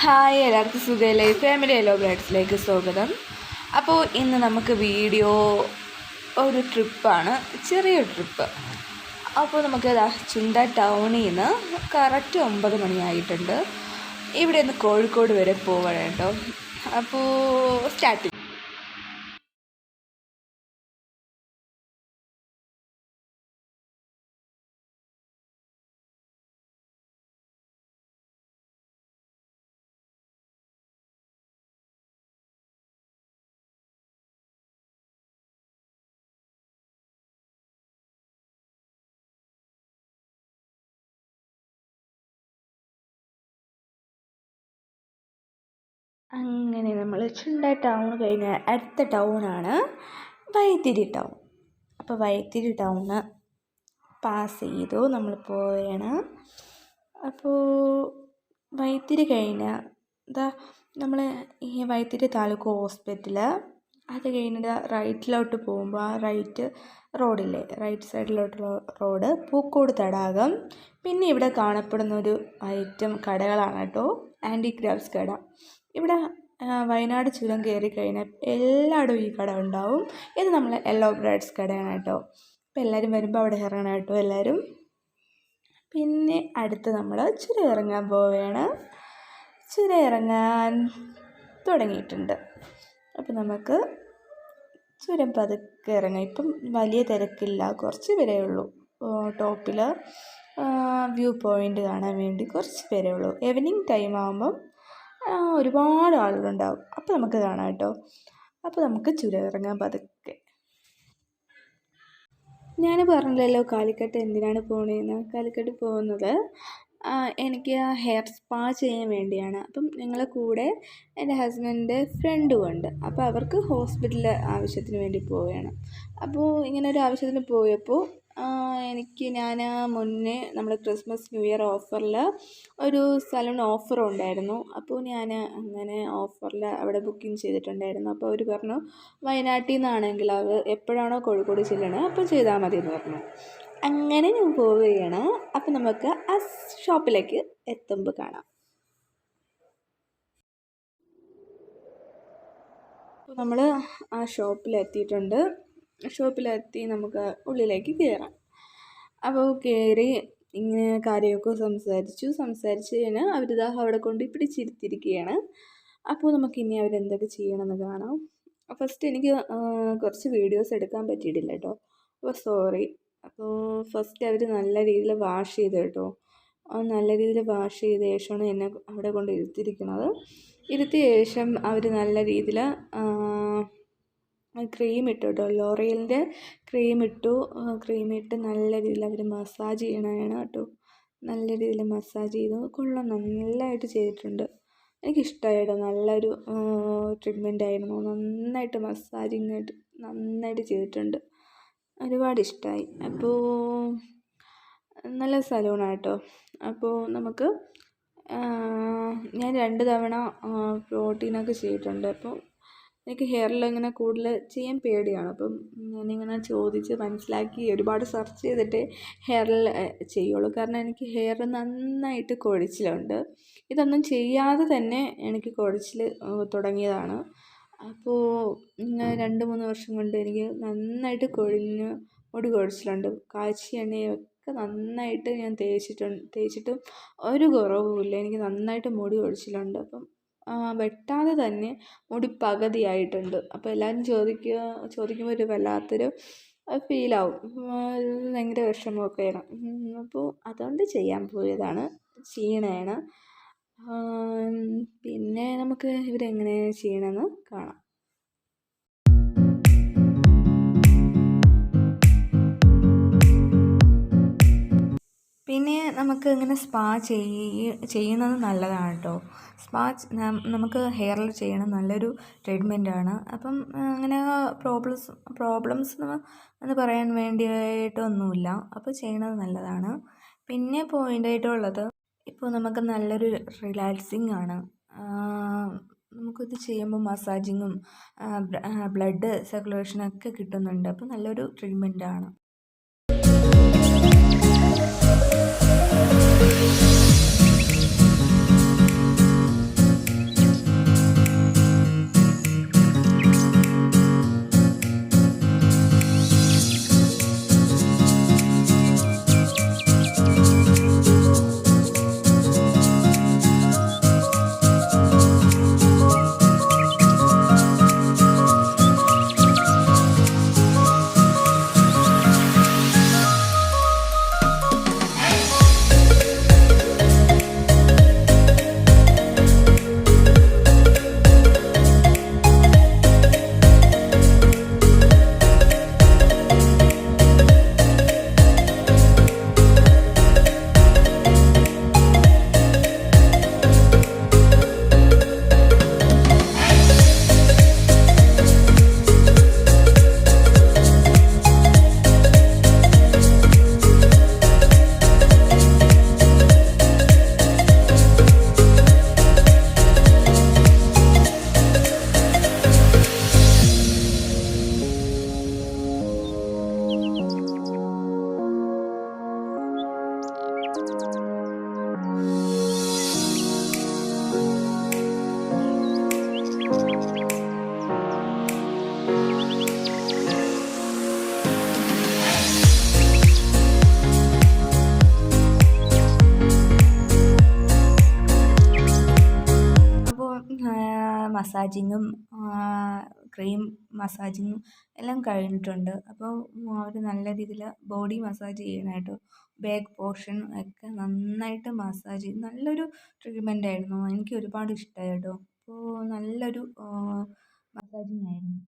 Hi, എല്ലാവർക്കും സുഖമല്ലേ? Family yellow ബ്രൈഡ്സിലേക്ക് സ്വാഗതം. അപ്പോൾ ഇന്ന് നമുക്ക് വീഡിയോ ഒരു ട്രിപ്പാണ്, ചെറിയൊരു ട്രിപ്പ്. അപ്പോൾ നമുക്ക് ചുണ്ട ടൗണിൽ നിന്ന് കറക്റ്റ് 9 മണിയായിട്ടുണ്ട്. ഇവിടെ നിന്ന് കോഴിക്കോട് വരെ പോവണം കേട്ടോ. അപ്പോൾ സ്റ്റാർട്ട്. അങ്ങനെ നമ്മൾ ചുണ്ട ടൗൺ കഴിഞ്ഞ് അടുത്ത ടൗണാണ് വൈത്തിരി ടൗൺ. അപ്പോൾ വൈത്തിരി ടൗണ് പാസ് ചെയ്തു നമ്മൾ പോവുകയാണ്. അപ്പോൾ വൈത്തിരി കഴിഞ്ഞാൽ നമ്മൾ ഈ വൈത്തിരി താലൂക്ക് ഹോസ്പിറ്റൽ അത് കഴിഞ്ഞിട്ട് റൈറ്റിലോട്ട് പോകുമ്പോൾ ആ റൈറ്റ് സൈഡിലോട്ടുള്ള റോഡ് പൂക്കോട് തടാകം. പിന്നെ ഇവിടെ കാണപ്പെടുന്ന ഒരു ഐറ്റം കടകളാണ് കേട്ടോ, ഹാൻഡിക്രാഫ്റ്റ്സ് കട. ഇവിടെ വയനാട് ചുരം കയറി കഴിഞ്ഞാൽ എല്ലായിടും ഈ കട ഉണ്ടാവും. ഇത് നമ്മൾ യെല്ലോ ബ്രൈഡ്സ് കടയാണ് കേട്ടോ. അപ്പോൾ എല്ലാവരും വരുമ്പോൾ അവിടെ ഇറങ്ങണം കേട്ടോ എല്ലാവരും. പിന്നെ അടുത്ത് നമ്മൾ ചുരം ഇറങ്ങാൻ പോവുകയാണ്. ചുരം ഇറങ്ങാൻ തുടങ്ങിയിട്ടുണ്ട്. അപ്പോൾ നമുക്ക് ചുരം പതുക്കെ ഇറങ്ങാം. ഇപ്പം വലിയ തിരക്കില്ല, കുറച്ച് പേരേ ഉള്ളൂ. ടോപ്പിൽ വ്യൂ പോയിൻ്റ് കാണാൻ വേണ്ടി കുറച്ച് പേരേ ഉള്ളൂ. ഈവനിങ് ടൈം ആകുമ്പം ഒരുപാട് ആളുകളുണ്ടാവും. അപ്പോൾ നമുക്ക് കാണാം കേട്ടോ. അപ്പോൾ നമുക്ക് ചുരം ഇറങ്ങാൻ പതുക്കെ. ഞാൻ പറഞ്ഞില്ലല്ലോ കാലിക്കട്ട് എന്തിനാണ് പോകണതെന്ന്. കാലിക്കട്ട് പോകുന്നത് എനിക്ക് ഹെയർ സ്പാ ചെയ്യാൻ വേണ്ടിയാണ്. അപ്പം ഞങ്ങളെ കൂടെ എൻ്റെ ഹസ്ബൻഡിൻ്റെ ഫ്രണ്ടും ഉണ്ട്. അപ്പോൾ അവർക്ക് ഹോസ്പിറ്റലിൽ ആവശ്യത്തിന് വേണ്ടി പോവുകയാണ്. അപ്പോൾ ഇങ്ങനെ ഒരു ആവശ്യത്തിന് പോയപ്പോൾ ഞാൻ മുന്നേ നമ്മൾ ക്രിസ്മസ് ന്യൂ ഇയർ ഓഫറിൽ ഒരു സലൂൺ ഓഫർ ഉണ്ടായിരുന്നു. അപ്പോൾ ഞാൻ അങ്ങനെ ഓഫറിൽ അവിടെ ബുക്കിംഗ് ചെയ്തിട്ടുണ്ടായിരുന്നു. അപ്പോൾ അവർ പറഞ്ഞു വയനാട്ടിൽ നിന്നാണെങ്കിൽ അത് എപ്പോഴാണോ കോഴിക്കോട് ചെല്ലണത് അപ്പോൾ ചെയ്താൽ മതി എന്ന് പറഞ്ഞു. അങ്ങനെ ഞാൻ പോവുകയാണ്. അപ്പം നമുക്ക് ആ ഷോപ്പിലേക്ക് എത്തുമ്പോൾ കാണാം. അപ്പോൾ നമ്മൾ ആ ഷോപ്പിലെത്തിയിട്ടുണ്ട്. ഷോപ്പിലെത്തി നമുക്ക് ഉള്ളിലേക്ക് കയറാം. അപ്പോൾ കയറി ഇങ്ങനെ കാര്യമൊക്കെ സംസാരിച്ച് കഴിഞ്ഞാൽ അവരിതാ അവിടെ കൊണ്ട് പിടിച്ചിരുത്തിയിരിക്കുകയാണ്. അപ്പോൾ നമുക്കിനി അവരെന്തൊക്കെ ചെയ്യണമെന്ന് കാണാം. ഫസ്റ്റ് എനിക്ക് കുറച്ച് വീഡിയോസ് എടുക്കാൻ പറ്റിയിട്ടില്ല കേട്ടോ, അപ്പോൾ സോറി. അപ്പോൾ ഫസ്റ്റ് അവർ നല്ല രീതിയിൽ വാഷ് ചെയ്ത് കേട്ടോ. നല്ല രീതിയിൽ വാഷ് ചെയ്ത ശേഷമാണ് എന്നെ അവിടെ കൊണ്ട് ഇരുത്തിയ ശേഷം അവർ നല്ല രീതിയിൽ ക്രീം ഇട്ടു കേട്ടോ. ലോറിയലിൻ്റെ ക്രീമിട്ട് നല്ല രീതിയിൽ അവർ മസാജ് ചെയ്യണതാണ് കേട്ടോ. നല്ല രീതിയിൽ മസാജ് ചെയ്തു. കൊള്ളാം, നല്ലതായിട്ട് ചെയ്തിട്ടുണ്ട്. എനിക്കിഷ്ടമായി കേട്ടോ. നല്ലൊരു ട്രീറ്റ്മെൻ്റ് ആയിരുന്നു. നന്നായിട്ട് മസാജിങ്ങായിട്ട് നന്നായിട്ട് ചെയ്തിട്ടുണ്ട്. ഒരുപാട് ഇഷ്ടമായി. അപ്പോൾ നല്ല സലൂണാണ് കേട്ടോ. അപ്പോൾ നമുക്ക് ഞാൻ 2 തവണ പ്രോട്ടീനൊക്കെ ചെയ്തിട്ടുണ്ട്. അപ്പോൾ എനിക്ക് ഹെയറിൽ ഇങ്ങനെ കൂടുതൽ ചെയ്യാൻ പേടിയാണ്. അപ്പം ഞാനിങ്ങനെ ചോദിച്ച് മനസ്സിലാക്കി ഒരുപാട് സെർച്ച് ചെയ്തിട്ടേ ഹെയറിൽ ചെയ്യുള്ളൂ. കാരണം എനിക്ക് ഹെയർ നന്നായിട്ട് കൊഴിച്ചിലുണ്ട്. ഇതൊന്നും ചെയ്യാതെ തന്നെ എനിക്ക് കൊഴിച്ചിൽ തുടങ്ങിയതാണ്. അപ്പോൾ 2-3 വർഷം കൊണ്ട് എനിക്ക് നന്നായിട്ട് മുടി കൊഴിച്ചിലുണ്ട്. കാച്ചി എണ്ണയൊക്കെ നന്നായിട്ട് ഞാൻ തേച്ചിട്ടും ഒരു കുറവുമില്ല. എനിക്ക് നന്നായിട്ട് മുടി കൊഴിച്ചിലുണ്ട്. അപ്പം വെട്ടാതെ തന്നെ മുടി പകുതിയായിട്ടുണ്ട്. അപ്പോൾ എല്ലാവരും ചോദിക്കുമ്പോൾ ഒരു വല്ലാത്തൊരു ഫീലാവും, ഭയങ്കര വിഷമമൊക്കെയാണ്. അപ്പോൾ അതുകൊണ്ട് ചെയ്യാൻ പോയതാണ്, ചെയ്യണതാണ്. പിന്നെ നമുക്ക് ഇവരെങ്ങനെയാണ് ചെയ്യണമെന്ന് കാണാം. പിന്നെ നമുക്ക് ഇങ്ങനെ സ്പാ ചെയ്യുന്നത് നല്ലതാണ് കേട്ടോ. സ്പാ നമുക്ക് ഹെയറിൽ ചെയ്യണം, നല്ലൊരു ട്രീറ്റ്മെൻറ്റാണ്. അപ്പം അങ്ങനെ പ്രോബ്ലംസ് എന്ന് പറയാൻ വേണ്ടിയിട്ടൊന്നുമില്ല. അപ്പോൾ ചെയ്യണത് നല്ലതാണ്. പിന്നെ പോയിൻ്റായിട്ടുള്ളത്, ഇപ്പോൾ നമുക്ക് നല്ലൊരു റിലാക്സിങ് ആണ്. നമുക്കിത് ചെയ്യുമ്പോൾ മസാജിങ്ങും ബ്ലഡ് സർക്കുലേഷനൊക്കെ കിട്ടുന്നുണ്ട്. അപ്പോൾ നല്ലൊരു ട്രീറ്റ്മെൻറ്റാണ്. മസാജിങ്ങും ക്രീം മസാജിങ്ങും എല്ലാം കഴിഞ്ഞിട്ടുണ്ട്. അപ്പോൾ അവർ നല്ല രീതിയിൽ ബോഡി മസാജ് ചെയ്യണമായിട്ട് ബാക്ക് പോർഷൻ ഒക്കെ നന്നായിട്ട് മസാജ് ചെയ്ത് നല്ലൊരു ട്രീറ്റ്മെൻ്റ് ആയിരുന്നു. എനിക്ക് ഒരുപാട് ഇഷ്ടമായി കേട്ടോ. അപ്പോൾ നല്ലൊരു മസാജിങ് ആയിരുന്നു.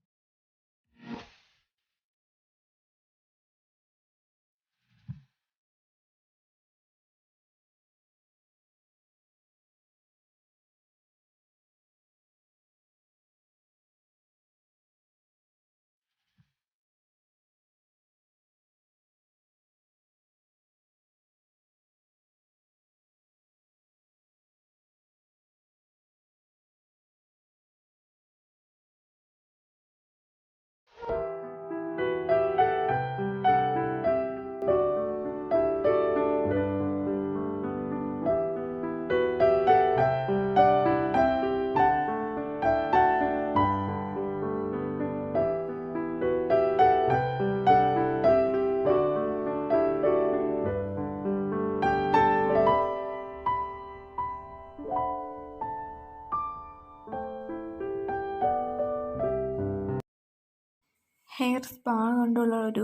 ഹെയർ സ്പാ കൊണ്ടുള്ള ഒരു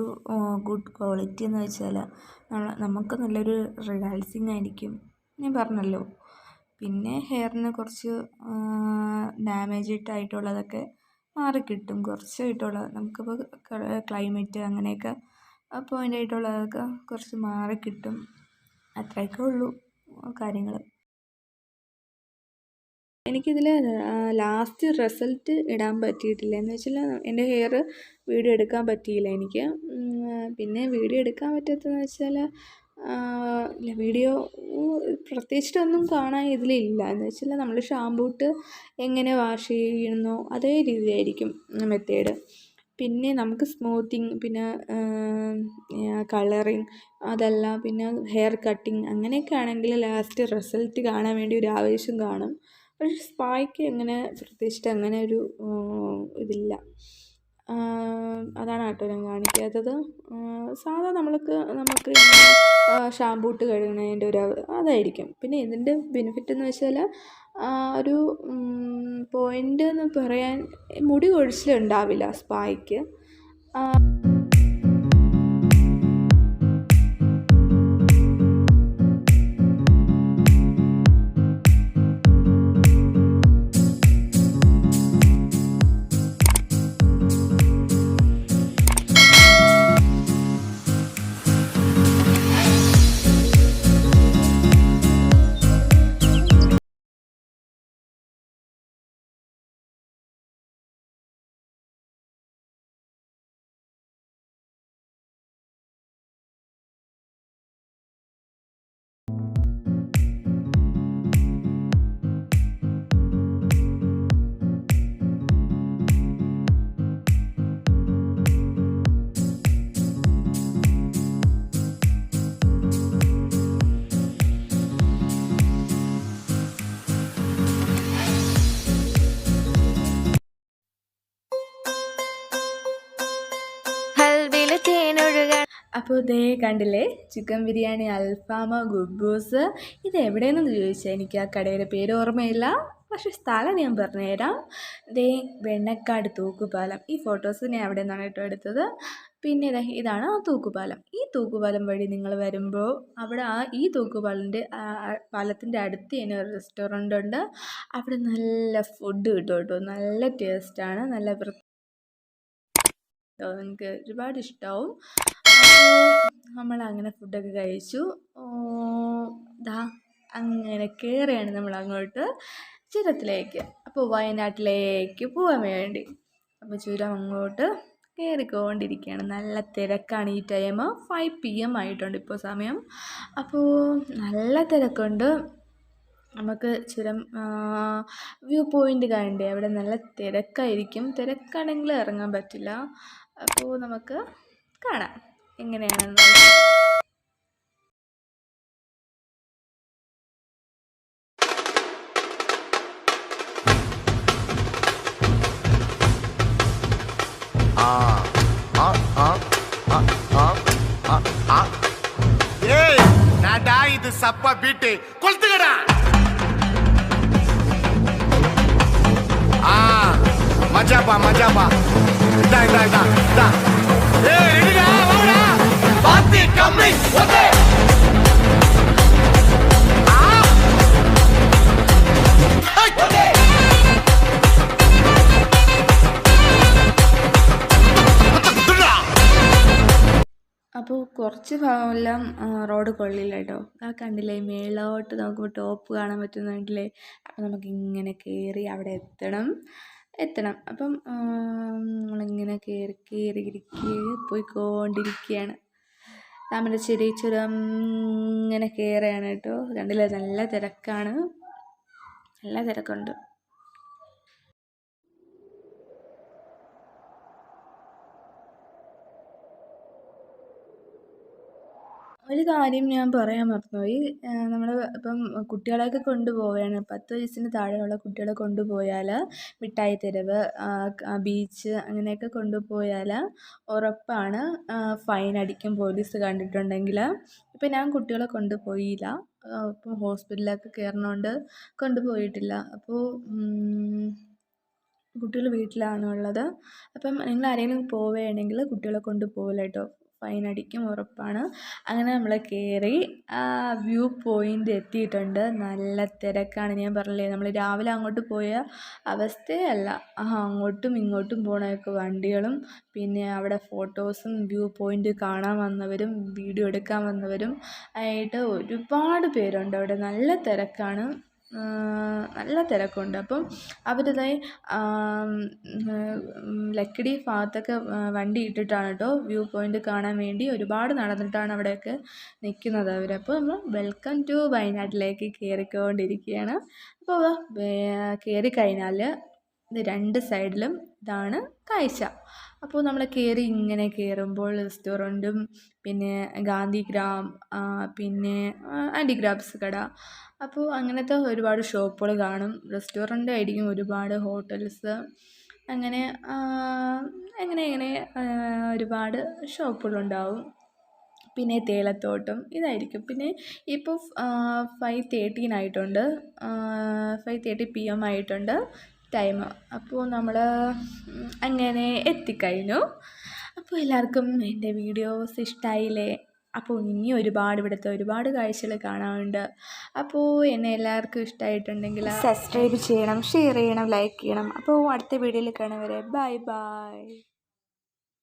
ഗുഡ് ക്വാളിറ്റി എന്ന് വെച്ചാൽ നമുക്ക് നല്ലൊരു റിലാക്സിങ് ആയിരിക്കും, ഞാൻ പറഞ്ഞല്ലോ. പിന്നെ ഹെയറിന് കുറച്ച് ഡാമേജായിട്ടുള്ളതൊക്കെ മാറിക്കിട്ടും. കുറച്ചായിട്ടുള്ള നമുക്കിപ്പോൾ ക്ലൈമറ്റ് അങ്ങനെയൊക്കെ പോയിൻ്റായിട്ടുള്ളതൊക്കെ കുറച്ച് മാറിക്കിട്ടും. അത്രയൊക്കെ ഉള്ളൂ കാര്യങ്ങൾ. എനിക്കിതിൽ ലാസ്റ്റ് റിസൾട്ട് ഇടാൻ പറ്റിയിട്ടില്ല. എന്ന് വെച്ചാൽ എൻ്റെ ഹെയർ വീഡിയോ എടുക്കാൻ പറ്റിയില്ല എനിക്ക്. പിന്നെ വീഡിയോ എടുക്കാൻ പറ്റാത്തതെന്ന് വെച്ചാൽ വീഡിയോ പ്രത്യേകിച്ചിട്ടൊന്നും കാണാൻ ഇതിലില്ല. എന്ന് വെച്ചാൽ നമ്മൾ ഷാമ്പൂ ഇട്ട് എങ്ങനെ വാഷ് ചെയ്യുന്നോ അതേ രീതിയായിരിക്കും മെത്തേഡ്. പിന്നെ നമുക്ക് സ്മൂത്തിങ്, പിന്നെ കളറിങ്, അതെല്ലാം പിന്നെ ഹെയർ കട്ടിങ് അങ്ങനെയൊക്കെ ആണെങ്കിൽ ലാസ്റ്റ് റിസൾട്ട് കാണാൻ വേണ്ടി ഒരു ആവേശം കാണും. പക്ഷേ സ്പായ്ക്ക് അങ്ങനെ പ്രത്യേകിച്ചിട്ട് അങ്ങനെ ഒരു ഇതില്ല. അതാണ് കേട്ടോ ഞാൻ കാണിക്കാത്തത്. സാധാ നമുക്ക് ഷാമ്പൂ ഇട്ട് കഴുകണതിൻ്റെ ഒരു അതായിരിക്കും. പിന്നെ ഇതിൻ്റെ ബെനിഫിറ്റ് എന്ന് വെച്ചാൽ ഒരു പോയിൻ്റ് എന്ന് പറയാൻ മുടി കൊഴിച്ചിലുണ്ടാവില്ല സ്പായ്ക്ക്. അപ്പോൾ ഇതേ കണ്ടില്ലേ, ചിക്കൻ ബിരിയാണി, അൽഫാം, ഗുബൂസ്. ഇത് എവിടെയെന്ന് ചോദിച്ചാൽ എനിക്ക് ആ കടയുടെ പേര് ഓർമ്മയില്ല, പക്ഷേ സ്ഥലം ഞാൻ പറഞ്ഞുതരാം. ഇതേ വെണ്ണക്കാട് തൂക്കുപാലം. ഈ ഫോട്ടോസ് ഞാൻ അവിടെ നിന്നാണ് കേട്ടോ എടുത്തത്. പിന്നെ ഇതാണ് ആ തൂക്കുപാലം. ഈ തൂക്കുപാലം വഴി നിങ്ങൾ വരുമ്പോൾ അവിടെ ഈ പാലത്തിൻ്റെ അടുത്ത് തന്നെ ഒരു റെസ്റ്റോറൻ്റ് ഉണ്ട്. അവിടെ നല്ല ഫുഡ് കിട്ടും കേട്ടോ. നല്ല ടേസ്റ്റാണ്, നല്ല നിങ്ങൾക്ക് ഒരുപാട് ഇഷ്ടമാവും. അപ്പോൾ നമ്മളങ്ങനെ ഫുഡൊക്കെ കഴിച്ചു. അങ്ങനെ കയറിയാണ് നമ്മൾ അങ്ങോട്ട് ചുരത്തിലേക്ക്. അപ്പോൾ വയനാട്ടിലേക്ക് പോകാൻ വേണ്ടി അപ്പോൾ ചുരം അങ്ങോട്ട് കയറിക്കൊണ്ടിരിക്കുകയാണ്. നല്ല തിരക്കാണ് ഈ ടൈം. 5 PM ആയിട്ടുണ്ട് ഇപ്പോൾ സമയം. അപ്പോൾ നല്ല തിരക്കുണ്ട്. നമുക്ക് ചുരം വ്യൂ പോയിൻ്റ് കാണണ്ടേ, അവിടെ നല്ല തിരക്കായിരിക്കും. തിരക്കാണെങ്കിൽ ഇറങ്ങാൻ പറ്റില്ല. അപ്പോൾ നമുക്ക് കാണാം എങ്ങനെയാണെന്ന്. இது சப்பா பீட்டு கொளுத்துக்கடா. മജാപ്പാ മജാപ്പാ ഇതാ ഇതാ ഇതാ ഇതാ ഇടിടാ വാടാ പാത്തി കമ്മി ഓക്കേ അപ്പോൾ കുറച്ച് ഭാഗമെല്ലാം റോഡ് കൊള്ളില്ല കേട്ടോ. ആ കണ്ടില്ലേ, മേലോട്ട് നോക്കുമ്പോൾ ടോപ്പ് കാണാൻ പറ്റുന്നുണ്ടല്ലേ. അപ്പോൾ നമുക്ക് ഇങ്ങനെ കയറി അവിടെ എത്തണം. അപ്പം നമ്മളിങ്ങനെ കയറി പോയിക്കൊണ്ടിരിക്കുകയാണ്. നമ്മുടെ ചെറിയ ചുരം ഇങ്ങനെ കയറുകയാണ് കേട്ടോ. കണ്ടില്ലേ, നല്ല തിരക്കാണ്, നല്ല തിരക്കുണ്ട്. ഒരു കാര്യം ഞാൻ പറയാൻ മറന്നുപോയി. നമ്മൾ ഇപ്പം കുട്ടികളെയൊക്കെ കൊണ്ടുപോവുകയാണ്, 10 വയസ്സിന് താഴെയുള്ള കുട്ടികളെ കൊണ്ടുപോയാൽ മിഠായി തെരുവ്, ബീച്ച് അങ്ങനെയൊക്കെ കൊണ്ടുപോയാൽ ഉറപ്പാണ് ഫൈൻ അടിക്കും പോലീസ് കണ്ടിട്ടുണ്ടെങ്കിൽ. ഇപ്പം ഞാൻ കുട്ടികളെ കൊണ്ടുപോയില്ല, ഇപ്പം ഹോസ്പിറ്റലിലൊക്കെ കയറണോണ്ട് കൊണ്ടുപോയിട്ടില്ല. അപ്പോൾ കുട്ടികൾ വീട്ടിലാണ് ഉള്ളത്. അപ്പം നിങ്ങൾ ആരെങ്കിലും പോവുകയാണെങ്കിൽ കുട്ടികളെ കൊണ്ടുപോകില്ല കേട്ടോ, ഫൈൻ അടിക്കും, ഉറപ്പാണ്. അങ്ങനെ നമ്മൾ കയറി വ്യൂ പോയിൻ്റ് എത്തിയിട്ടുണ്ട്. നല്ല തിരക്കാണ്, ഞാൻ പറഞ്ഞില്ലേ, നമ്മൾ രാവിലെ അങ്ങോട്ട് പോയ അവസ്ഥയല്ല. അങ്ങോട്ടും ഇങ്ങോട്ടും പോണൊക്കെ വണ്ടികളും, പിന്നെ അവിടെ ഫോട്ടോസും വ്യൂ പോയിൻ്റ് കാണാൻ വന്നവരും വീഡിയോ എടുക്കാൻ വന്നവരും ആയിട്ട് ഒരുപാട് പേരുണ്ട് അവിടെ. നല്ല തിരക്കാണ്, നല്ല തിരക്കുണ്ട്. അപ്പം അവരിതായി ലക്കിടി ഭാഗത്തൊക്കെ വണ്ടി ഇട്ടിട്ടാണ് കേട്ടോ വ്യൂ പോയിൻ്റ് കാണാൻ വേണ്ടി ഒരുപാട് നടന്നിട്ടാണ് അവിടെയൊക്കെ നിൽക്കുന്നത് അവർ. അപ്പോൾ നമ്മൾ വെൽക്കം ടു വയനാട്ടിലേക്ക് കയറിക്കൊണ്ടിരിക്കുകയാണ്. അപ്പോൾ കയറി കഴിഞ്ഞാൽ ഇത് 2 സൈഡിലും ഇതാണ് കാഴ്ച. അപ്പോൾ നമ്മൾ ഇങ്ങനെ കയറുമ്പോൾ റെസ്റ്റോറൻറ്റും, പിന്നെ ഗാന്ധിഗ്രാം, പിന്നെ ഹാൻഡിക്രാഫ്റ്റ്സ് കട, അപ്പോൾ അങ്ങനത്തെ ഒരുപാട് ഷോപ്പുകൾ കാണും. റെസ്റ്റോറൻ്റ് ആയിരിക്കും, ഒരുപാട് ഹോട്ടൽസ്, അങ്ങനെ ഒരുപാട് ഷോപ്പുകളുണ്ടാവും. പിന്നെ തേയിലത്തോട്ടം ഇതായിരിക്കും. പിന്നെ ഇപ്പോൾ 5:13 ആയിട്ടുണ്ട്, 5:30 PM ആയിട്ടുണ്ട് ടൈം. അപ്പോൾ നമ്മൾ അങ്ങനെ എത്തിക്കഴിഞ്ഞു. അപ്പോൾ എല്ലാവർക്കും എൻ്റെ വീഡിയോസ് ഇഷ്ടമായില്ലേ? അപ്പോൾ ഇനി ഇവിടുത്തെ ഒരുപാട് കാഴ്ചകൾ കാണാനുണ്ട്. അപ്പോൾ എന്നെ എല്ലാവർക്കും ഇഷ്ടമായിട്ടുണ്ടെങ്കിൽ സബ്സ്ക്രൈബ് ചെയ്യണം, ഷെയർ ചെയ്യണം, ലൈക്ക് ചെയ്യണം. അപ്പോൾ അടുത്ത വീഡിയോയിൽ കാണും വരെ ബൈ ബൈ.